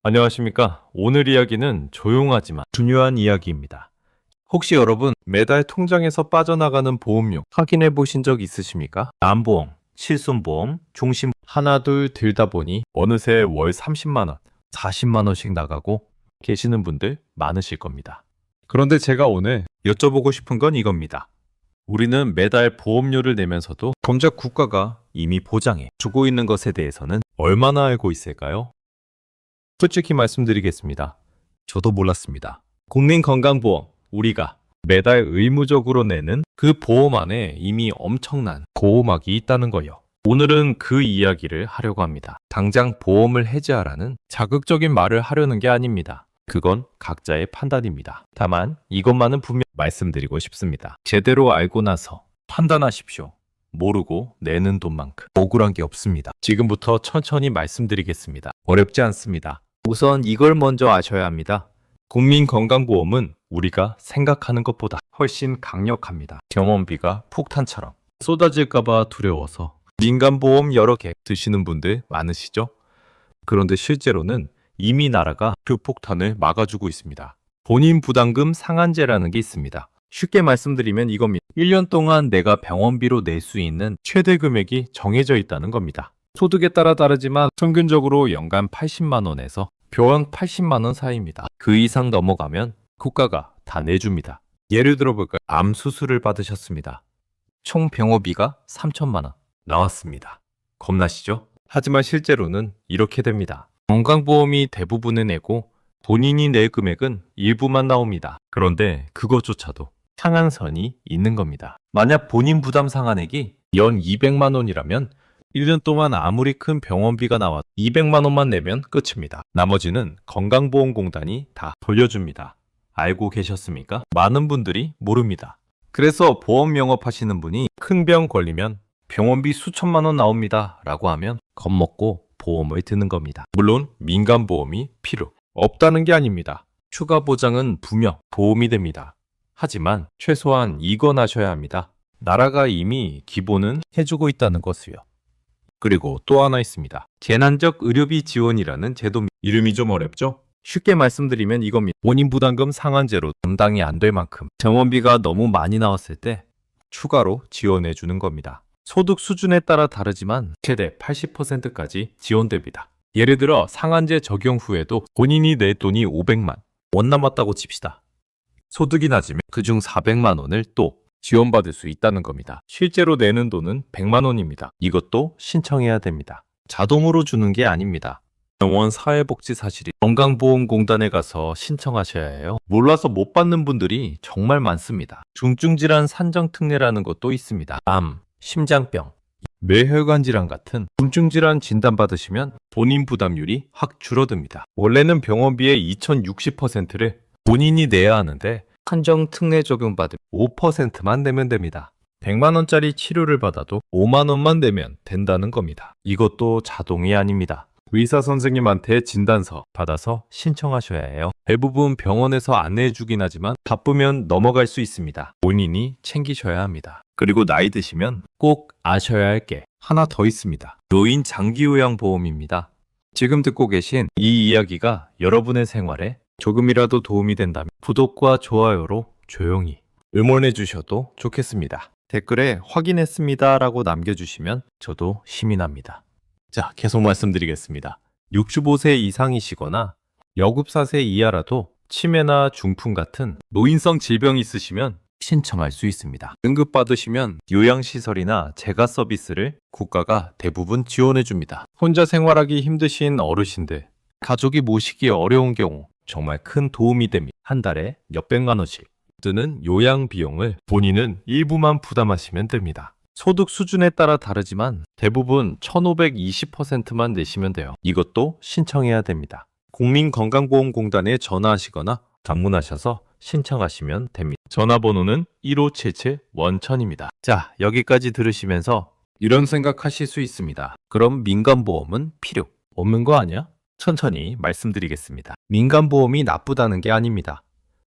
안녕하십니까. 오늘 이야기는 조용하지만 중요한 이야기입니다. 혹시 여러분 매달 통장에서 빠져나가는 보험료 확인해 보신 적 있으십니까? 암보험, 실손보험, 종신 하나 둘 들다 보니 어느새 월 30만 원, 40만 원씩 나가고 계시는 분들 많으실 겁니다. 그런데 제가 오늘 여쭤보고 싶은 건 이겁니다. 우리는 매달 보험료를 내면서도 정작 국가가 이미 보장해 주고 있는 것에 대해서는 얼마나 알고 있을까요? 솔직히 말씀드리겠습니다. 저도 몰랐습니다. 국민건강보험, 우리가 매달 의무적으로 내는 그 보험 안에 이미 엄청난 보호막이 있다는 거요. 오늘은 그 이야기를 하려고 합니다. 당장 보험을 해지하라는 자극적인 말을 하려는 게 아닙니다. 그건 각자의 판단입니다. 다만 이것만은 분명 말씀드리고 싶습니다. 제대로 알고 나서 판단하십시오. 모르고 내는 돈만큼 억울한 게 없습니다. 지금부터 천천히 말씀드리겠습니다. 어렵지 않습니다. 우선 이걸 먼저 아셔야 합니다. 국민건강보험은 우리가 생각하는 것보다 훨씬 강력합니다. 병원비가 폭탄처럼 쏟아질까봐 두려워서 민간보험 여러 개 드시는 분들 많으시죠? 그런데 실제로는 이미 나라가 그 폭탄을 막아주고 있습니다. 본인 부담금 상한제라는 게 있습니다. 쉽게 말씀드리면 이겁니다. 1년 동안 내가 병원비로 낼 수 있는 최대 금액이 정해져 있다는 겁니다. 소득에 따라 다르지만 평균적으로 연간 80만 원에서 병원 80만 원 사이입니다. 그 이상 넘어가면 국가가 다 내줍니다. 예를 들어볼까요? 암 수술을 받으셨습니다. 총 병원비가 3천만 원 나왔습니다. 겁나시죠? 하지만 실제로는 이렇게 됩니다. 건강보험이 대부분을 내고 본인이 낼 금액은 일부만 나옵니다. 그런데 그것조차도 상한선이 있는 겁니다. 만약 본인 부담 상한액이 연 200만 원이라면 1년 동안 아무리 큰 병원비가 나와 200만 원만 내면 끝입니다. 나머지는 건강보험공단이 다 돌려줍니다. 알고 계셨습니까? 많은 분들이 모릅니다. 그래서 보험 영업하시는 분이 큰 병 걸리면 병원비 수천만 원 나옵니다 라고 하면 겁먹고 보험을 드는 겁니다. 물론 민간보험이 필요 없다는 게 아닙니다. 추가 보장은 분명 보험이 됩니다. 하지만 최소한 이건 아셔야 합니다. 나라가 이미 기본은 해주고 있다는 것을요. 그리고 또 하나 있습니다. 재난적 의료비 지원이라는 제도, 이름이 좀 어렵죠? 쉽게 말씀드리면 이겁니다. 본인 부담금 상한제로 감당이 안 될 만큼 병원비가 너무 많이 나왔을 때 추가로 지원해 주는 겁니다. 소득 수준에 따라 다르지만 최대 80%까지 지원됩니다. 예를 들어 상한제 적용 후에도 본인이 낼 돈이 500만 원 남았다고 칩시다. 소득이 낮으면 그중 400만 원을 또 지원받을 수 있다는 겁니다. 실제로 내는 돈은 100만 원입니다. 이것도 신청해야 됩니다. 자동으로 주는 게 아닙니다. 병원 사회복지사실이 건강보험공단에 가서 신청하셔야 해요. 몰라서 못 받는 분들이 정말 많습니다. 중증질환 산정특례라는 것도 있습니다. 암, 심장병, 뇌혈관 질환 같은 중증질환 진단받으시면 본인 부담률이 확 줄어듭니다. 원래는 병원비의 2060%를 본인이 내야 하는데 한정 특례 적용받으면 5%만 내면 됩니다. 100만 원짜리 치료를 받아도 5만 원만 내면 된다는 겁니다. 이것도 자동이 아닙니다. 의사 선생님한테 진단서 받아서 신청하셔야 해요. 대부분 병원에서 안 내주긴 하지만 바쁘면 넘어갈 수 있습니다. 본인이 챙기셔야 합니다. 그리고 나이 드시면 꼭 아셔야 할 게 하나 더 있습니다. 노인 장기요양보험입니다. 지금 듣고 계신 이 이야기가 여러분의 생활에 조금이라도 도움이 된다면 구독과 좋아요로 조용히 응원해 주셔도 좋겠습니다. 댓글에 확인했습니다 라고 남겨주시면 저도 힘이 납니다. 자, 계속 말씀드리겠습니다. 65세 이상이시거나 여급 4세 이하라도 치매나 중풍 같은 노인성 질병이 있으시면 신청할 수 있습니다. 등급 받으시면 요양시설이나 재가 서비스를 국가가 대부분 지원해 줍니다. 혼자 생활하기 힘드신 어르신들, 가족이 모시기 어려운 경우 정말 큰 도움이 됩니다. 한 달에 몇백만 원씩 드는 요양 비용을 본인은 일부만 부담하시면 됩니다. 소득 수준에 따라 다르지만 대부분 1520%만 내시면 돼요. 이것도 신청해야 됩니다. 국민건강보험공단에 전화하시거나 방문하셔서 신청하시면 됩니다. 전화번호는 1577-1000입니다. 자, 여기까지 들으시면서 이런 생각하실 수 있습니다. 그럼 민간보험은 필요 없는 거 아니야? 천천히 말씀드리겠습니다. 민간보험이 나쁘다는 게 아닙니다.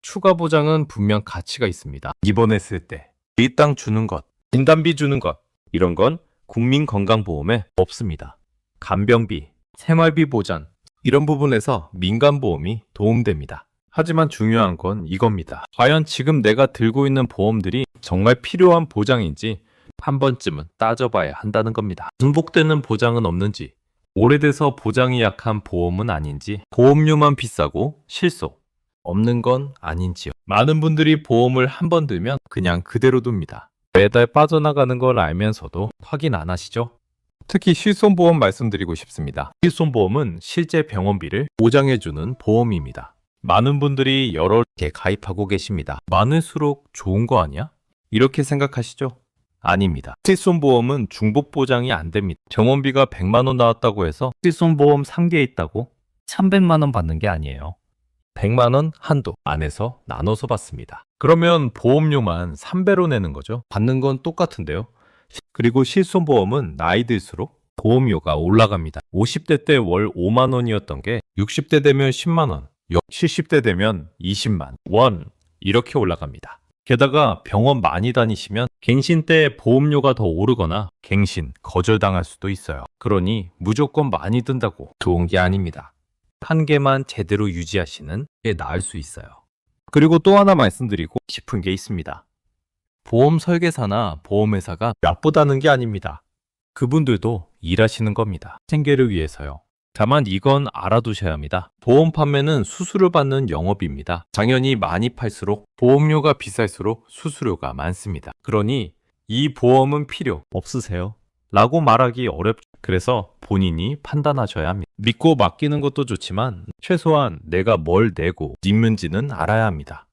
추가 보장은 분명 가치가 있습니다. 입원했을 때 일당 주는 것, 진단비 주는 것, 이런 건 국민건강보험에 없습니다. 간병비, 생활비 보장, 이런 부분에서 민간보험이 도움됩니다. 하지만 중요한 건 이겁니다. 과연 지금 내가 들고 있는 보험들이 정말 필요한 보장인지 한 번쯤은 따져봐야 한다는 겁니다. 중복되는 보장은 없는지, 오래돼서 보장이 약한 보험은 아닌지, 보험료만 비싸고 실속 없는 건 아닌지요. 많은 분들이 보험을 한 번 들면 그냥 그대로 둡니다. 매달 빠져나가는 걸 알면서도 확인 안 하시죠? 특히 실손보험 말씀드리고 싶습니다. 실손보험은 실제 병원비를 보장해주는 보험입니다. 많은 분들이 여러 개 가입하고 계십니다. 많을수록 좋은 거 아니야? 이렇게 생각하시죠? 아닙니다. 실손보험은 중복 보장이 안 됩니다. 병원비가 100만 원 나왔다고 해서 실손보험 상계에 있다고 300만 원 받는 게 아니에요. 100만 원 한도 안에서 나눠서 받습니다. 그러면 보험료만 3배로 내는 거죠. 받는 건 똑같은데요. 그리고 실손보험은 나이 들수록 보험료가 올라갑니다. 50대 때 월 5만 원이었던 게 60대 되면 10만 원, 70대 되면 20만 원 이렇게 올라갑니다. 게다가 병원 많이 다니시면 갱신 때 보험료가 더 오르거나 갱신 거절당할 수도 있어요. 그러니 무조건 많이 든다고 좋은 게 아닙니다. 한 개만 제대로 유지하시는 게 나을 수 있어요. 그리고 또 하나 말씀드리고 싶은 게 있습니다. 보험 설계사나 보험회사가 나쁘다는 게 아닙니다. 그분들도 일하시는 겁니다. 생계를 위해서요. 다만 이건 알아두셔야 합니다. 보험 판매는 수수료 받는 영업입니다. 당연히 많이 팔수록 보험료가 비쌀수록 수수료가 많습니다. 그러니 이 보험은 필요 없으세요? 라고 말하기 어렵죠. 그래서 본인이 판단하셔야 합니다. 믿고 맡기는 것도 좋지만 최소한 내가 뭘 내고 있는지는 알아야 합니다.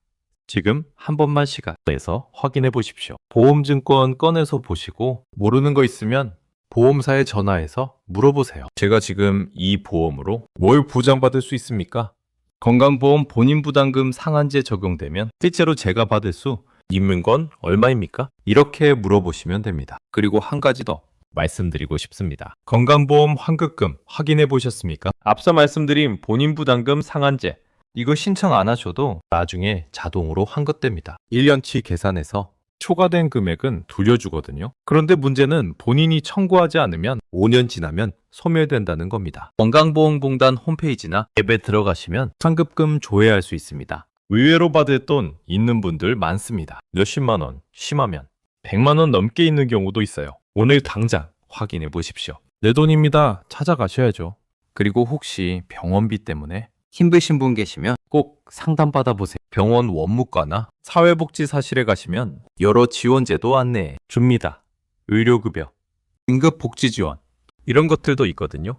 지금 한 번만 시간 내서 확인해 보십시오. 보험증권 꺼내서 보시고 모르는 거 있으면 보험사에 전화해서 물어보세요. 제가 지금 이 보험으로 뭘 보장받을 수 있습니까? 건강보험 본인부담금 상한제 적용되면 실제로 제가 받을 수 있는 건 얼마입니까? 이렇게 물어보시면 됩니다. 그리고 한 가지 더 말씀드리고 싶습니다. 건강보험 환급금 확인해 보셨습니까? 앞서 말씀드린 본인부담금 상한제 이거 신청 안 하셔도 나중에 자동으로 환급됩니다. 1년치 계산해서 초과된 금액은 돌려주거든요. 그런데 문제는 본인이 청구하지 않으면 5년 지나면 소멸된다는 겁니다. 건강보험공단 홈페이지나 앱에 들어가시면 환급금 조회할 수 있습니다. 의외로 받을 돈 있는 분들 많습니다. 몇십만 원, 심하면 100만 원 넘게 있는 경우도 있어요. 오늘 당장 확인해 보십시오. 내 돈입니다. 찾아가셔야죠. 그리고 혹시 병원비 때문에 힘드신 분 계시면 꼭 상담받아 보세요. 병원 원무과나 사회복지사실에 가시면 여러 지원제도 안내해 줍니다. 의료급여, 긴급복지지원 이런 것들도 있거든요.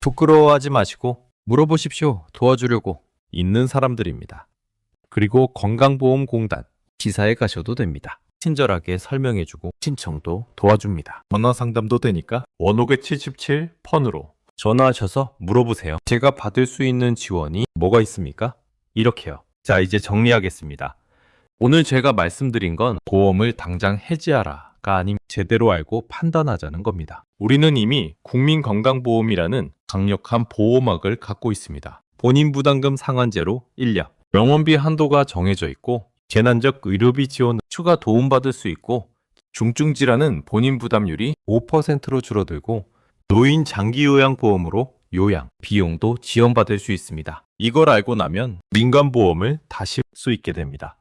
부끄러워하지 마시고 물어보십시오. 도와주려고 있는 사람들입니다. 그리고 건강보험공단 지사에 가셔도 됩니다. 친절하게 설명해주고 신청도 도와줍니다. 전화 상담도 되니까 1577 펀으로 전화하셔서 물어보세요. 제가 받을 수 있는 지원이 뭐가 있습니까? 이렇게요. 자, 이제 정리하겠습니다. 오늘 제가 말씀드린 건 보험을 당장 해지하라가 아닌 제대로 알고 판단하자는 겁니다. 우리는 이미 국민건강보험이라는 강력한 보호막을 갖고 있습니다. 본인 부담금 상한제로 1년, 병원비 한도가 정해져 있고 재난적 의료비 지원 추가 도움받을 수 있고 중증질환은 본인 부담률이 5%로 줄어들고 노인 장기요양보험으로 요양, 비용도 지원받을 수 있습니다. 이걸 알고 나면 민간보험을 다시 할 수 있게 됩니다.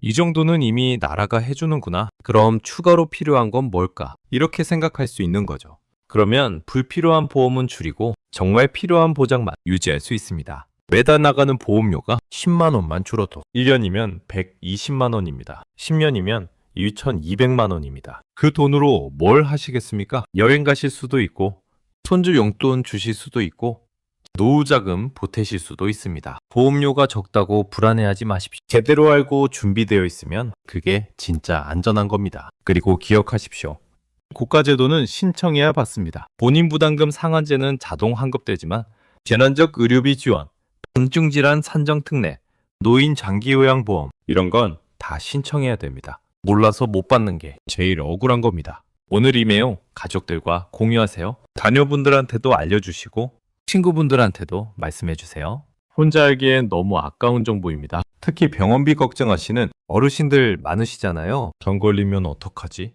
이 정도는 이미 나라가 해주는구나. 그럼 추가로 필요한 건 뭘까? 이렇게 생각할 수 있는 거죠. 그러면 불필요한 보험은 줄이고 정말 필요한 보장만 유지할 수 있습니다. 매달 나가는 보험료가 10만 원만 줄어도 1년이면 120만 원입니다. 10년이면 1,200만 원입니다. 그 돈으로 뭘 하시겠습니까? 여행 가실 수도 있고 손주 용돈 주실 수도 있고 노후자금 보태실 수도 있습니다. 보험료가 적다고 불안해하지 마십시오. 제대로 알고 준비되어 있으면 그게 진짜 안전한 겁니다. 그리고 기억하십시오. 고가제도는 신청해야 받습니다. 본인 부담금 상한제는 자동 환급되지만 재난적 의료비 지원, 중증질환 산정 특례, 노인 장기요양보험 이런 건 다 신청해야 됩니다. 몰라서 못 받는 게 제일 억울한 겁니다. 오늘 이 내용 가족들과 공유하세요. 자녀분들한테도 알려주시고 친구분들한테도 말씀해주세요. 혼자 알기엔 너무 아까운 정보입니다. 특히 병원비 걱정하시는 어르신들 많으시잖아요. 병 걸리면 어떡하지?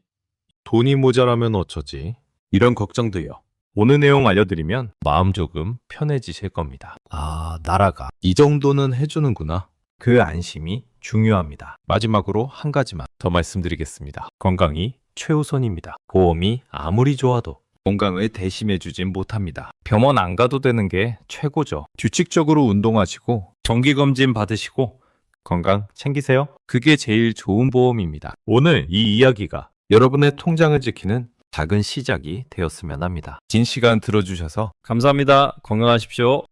돈이 모자라면 어쩌지? 이런 걱정도요. 오늘 내용 알려드리면 마음 조금 편해지실 겁니다. 아, 나라가 이 정도는 해주는구나. 그 안심이 중요합니다. 마지막으로 한 가지만 더 말씀드리겠습니다. 건강이 최우선입니다. 보험이 아무리 좋아도 건강을 대신해주진 못합니다. 병원 안 가도 되는 게 최고죠. 규칙적으로 운동하시고 정기검진 받으시고 건강 챙기세요. 그게 제일 좋은 보험입니다. 오늘 이 이야기가 여러분의 통장을 지키는 작은 시작이 되었으면 합니다. 긴 시간 들어주셔서 감사합니다. 건강하십시오.